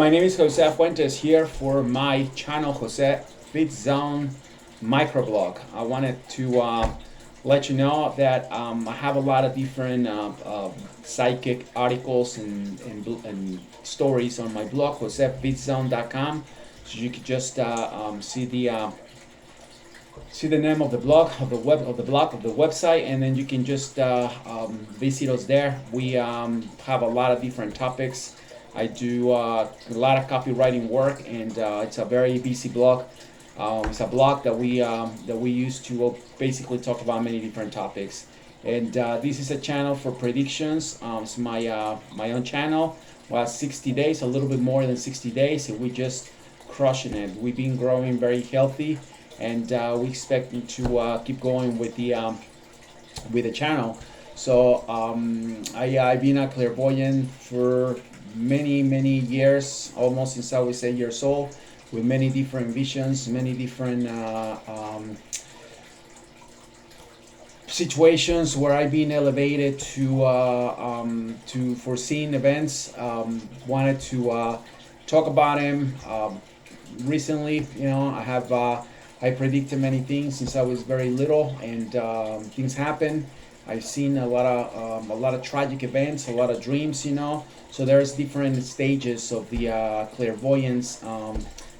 My name is Jose Fuentes here for my channel, Jose Fit Zone Microblog. I wanted to let you know that I have a lot of different psychic articles and stories on my blog, josefitzone.com. So you can just see the name of the blog of the website, and then you can just visit us there. We have a lot of different topics. I do a lot of copywriting work, and it's a very busy blog. It's a blog that we use to basically talk about many different topics. And this is a channel for predictions. It's my own channel. Well, 60 days, a little bit more than 60 days, and we just crushing it. We've been growing very healthy, and we expect to keep going with the channel. So I've been a clairvoyant for many years, almost since I was 8 years old, with many different visions, many different situations where I've been elevated to foreseen events. Wanted to talk about them. Recently, I predicted many things since I was very little, and things happen. I've seen a lot of tragic events, a lot of dreams. So there's different stages of the clairvoyance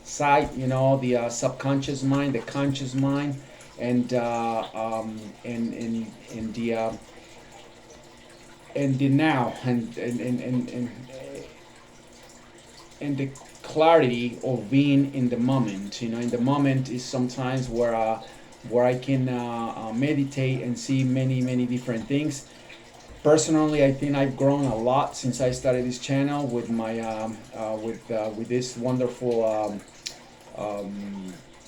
side. The subconscious mind, the conscious mind, and the now, and the clarity of being in the moment. In the moment is sometimes where I can meditate and see many different things. Personally, I think I've grown a lot since I started this channel with my with this wonderful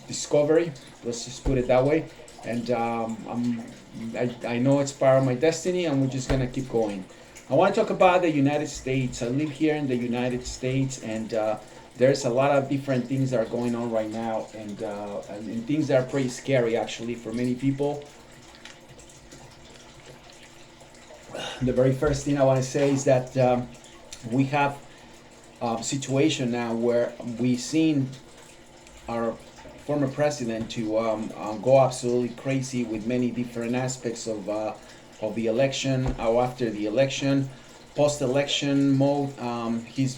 discovery. Let's just put it that way. And I know it's part of my destiny, and we're just gonna keep going. I want to talk about the United States. I live here in the United States, and there's a lot of different things that are going on right now, and things that are pretty scary actually for many people. The very first thing I want to say is that we have a situation now where we've seen our former president to go absolutely crazy with many different aspects of the election, or after the election, post-election mode. He's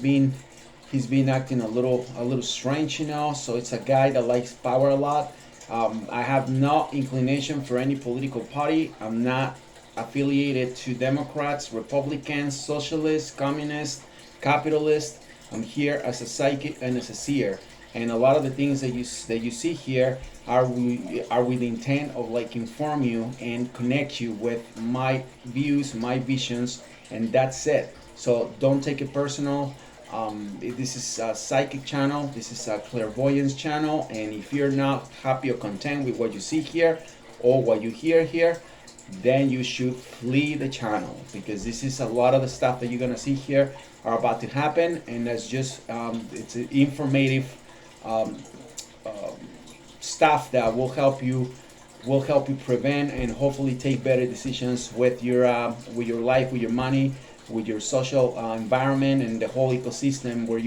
been acting a little strange, So it's a guy that likes power a lot. I have no inclination for any political party. I'm not affiliated to Democrats, Republicans, Socialists, Communists, Capitalists. I'm here as a psychic and as a seer, and a lot of the things that you see here are with the intent of inform you and connect you with my views, my visions, and that's it. So don't take it personal. This is a psychic channel. This is a clairvoyance channel, and if you're not happy or content with what you see here or what you hear here, then you should flee the channel, because this is a lot of the stuff that you're gonna see here are about to happen, and that's just it's informative stuff that will help you prevent and hopefully take better decisions with your life, with your money, with your social environment, and the whole ecosystem where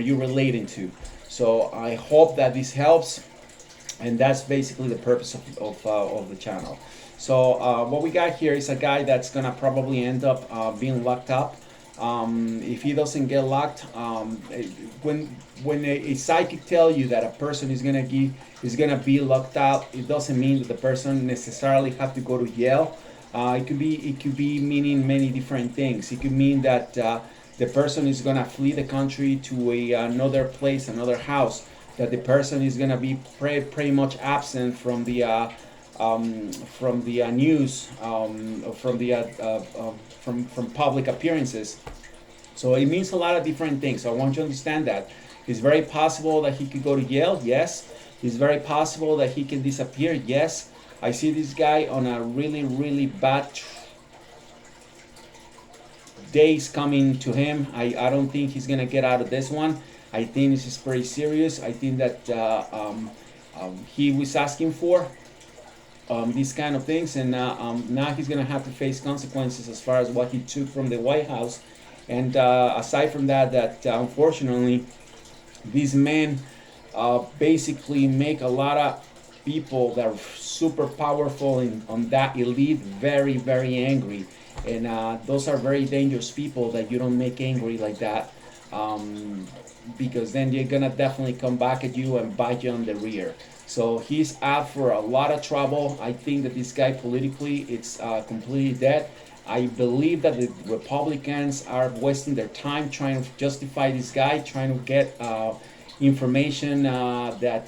you're relating to. So I hope that this helps. And that's basically the purpose of the channel. So what we got here is a guy that's gonna probably end up being locked up. If he doesn't get locked, when a psychic tell you that a person is gonna be locked up, it doesn't mean that the person necessarily have to go to jail. It could be meaning many different things. It could mean that the person is gonna flee the country to another place, another house. That the person is gonna be pretty much absent from the news, from public appearances. So it means a lot of different things. So I want you to understand that it's very possible that he could go to jail. Yes, it's very possible that he can disappear. Yes, I see this guy on a really bad days coming to him. I don't think he's gonna get out of this one. I think this is pretty serious. I think that he was asking for these kind of things, and now he's gonna have to face consequences as far as what he took from the White House And aside from that, unfortunately, these men basically make a lot of people that are super powerful on that elite very, very angry. And those are very dangerous people that you don't make angry like that, because then they're gonna definitely come back at you and bite you on the rear. So he's out for a lot of trouble. I think that this guy politically, it's completely dead. I believe that the Republicans are wasting their time trying to justify this guy, trying to get information that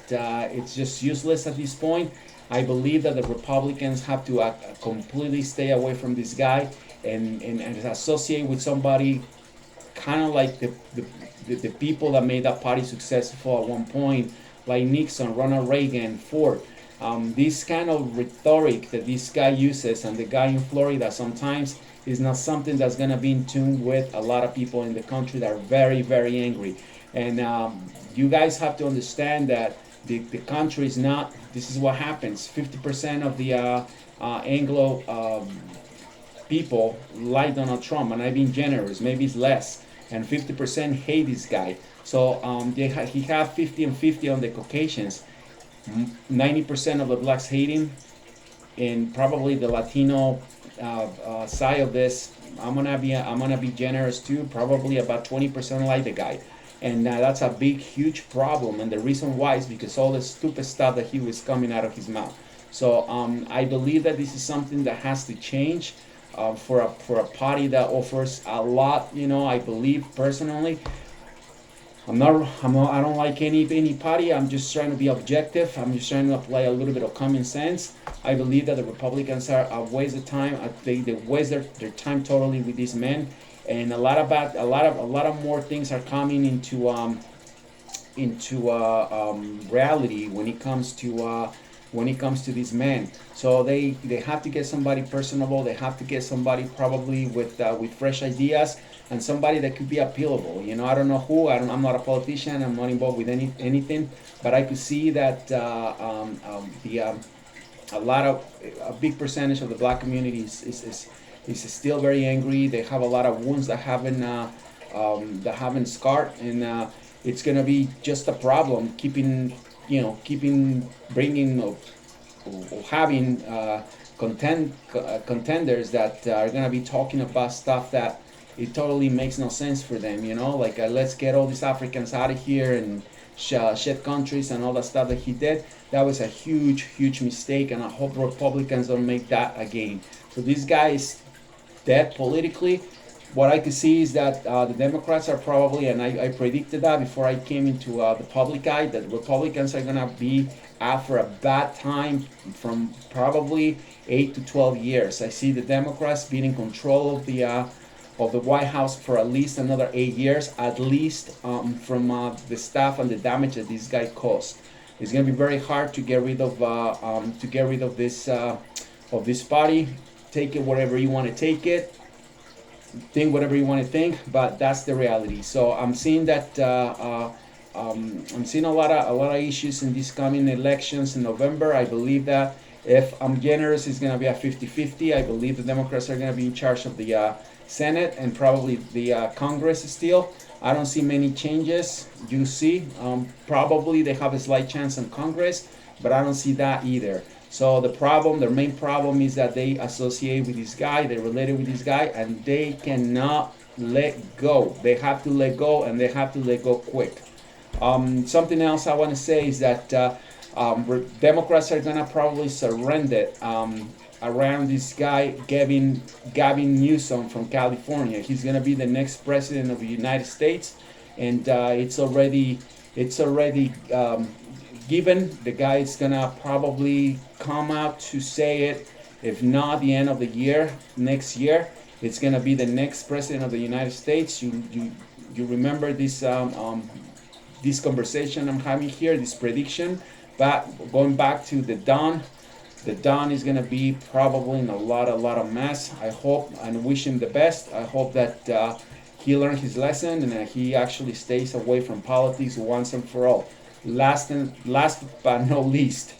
it's just useless at this point. I believe that the Republicans have to completely stay away from this guy and associate with somebody kind of like the people that made that party successful at one point, like Nixon, Ronald Reagan, Ford. This kind of rhetoric that this guy uses and the guy in Florida sometimes is not something that's going to be in tune with a lot of people in the country that are very, very angry. And you guys have to understand that the country is not, this is what happens. 50% of the Anglo people like Donald Trump, and I've been generous, maybe it's less, and 50% hate this guy. So he have 50 and 50 on the Caucasians. 90% of the blacks hate him, and probably the Latino side of this, I'm gonna be generous too. Probably about 20% like the guy, and that's a big, huge problem. And the reason why is because all the stupid stuff that he was coming out of his mouth. So I believe that this is something that has to change. For a party that offers a lot, I believe personally. I don't like any party. I'm just trying to be objective. I'm just trying to apply a little bit of common sense. I believe that the Republicans are a waste of time. I think they waste their time totally with these men, and a lot of more things are coming into reality when it comes to these men. So they have to get somebody personable. They have to get somebody probably with fresh ideas and somebody that could be appealable. I don't know who. I'm not a politician. I'm not involved with anything. But I could see that a big percentage of the black community is still very angry. They have a lot of wounds that haven't scarred, and it's gonna be just a problem keeping bringing or having contenders that are gonna be talking about stuff that it totally makes no sense for them. Like let's get all these Africans out of here and shed countries and all that stuff that he did. That was a huge, huge mistake, and I hope Republicans don't make that again. So this guy is dead politically. What I can see is that the Democrats are probably, and I predicted that before I came into the public eye, that Republicans are going to be out for a bad time from probably 8 to 12 years. I see the Democrats being in control of the White House for at least another 8 years, at least from the staff and the damage that this guy caused. It's going to be very hard to get rid of this party. Take it wherever you want to take it. Think whatever you want to think, but that's the reality. So I'm seeing that I'm seeing a lot of issues in these coming elections in November. I believe that if I'm generous, it's going to be a 50-50. I believe the Democrats are going to be in charge of the Senate and probably the Congress still. I don't see many changes. You see, probably they have a slight chance in Congress, but I don't see that either. So their main problem is that they associate with this guy, they're related with this guy, and they cannot let go. They have to let go, and they have to let go quick. Something else I want to say is that Democrats are going to probably surrender around this guy, Gavin Newsom from California. He's going to be the next president of the United States, and it's already given. The guy is gonna probably come out to say it, if not the end of the year, next year. It's gonna be the next president of the United States. You remember this this conversation I'm having here, this prediction. But going back to the Don is gonna be probably in a lot of mess. I hope and wish him the best. I hope that he learned his lesson and that he actually stays away from politics once and for all. Last but not least,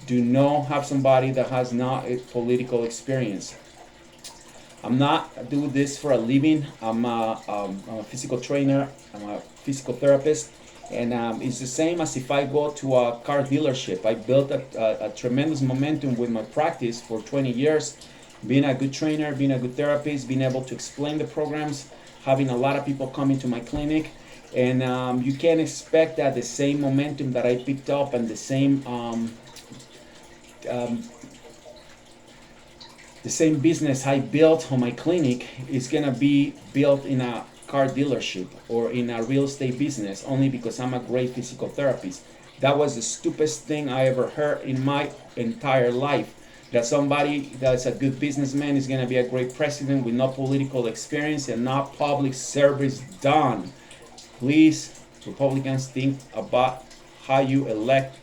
do not have somebody that has not a political experience. I'm not doing this for a living. I'm a physical trainer. I'm a physical therapist. And it's the same as if I go to a car dealership. I built a tremendous momentum with my practice for 20 years, being a good trainer, being a good therapist, being able to explain the programs, having a lot of people coming to my clinic. And you can't expect that the same momentum that I picked up and the same business I built on my clinic is gonna be built in a car dealership or in a real estate business only because I'm a great physical therapist. That was the stupidest thing I ever heard in my entire life. That somebody that's a good businessman is gonna be a great president with no political experience and not public service done. Please, Republicans, think about how you elect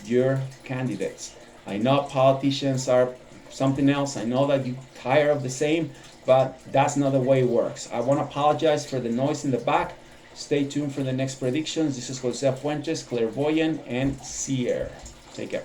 your candidates. I know politicians are something else. I know that you're tired of the same, but that's not the way it works. I want to apologize for the noise in the back. Stay tuned for the next predictions. This is Jose Fuentes, Clairvoyant, and Seer. Take care.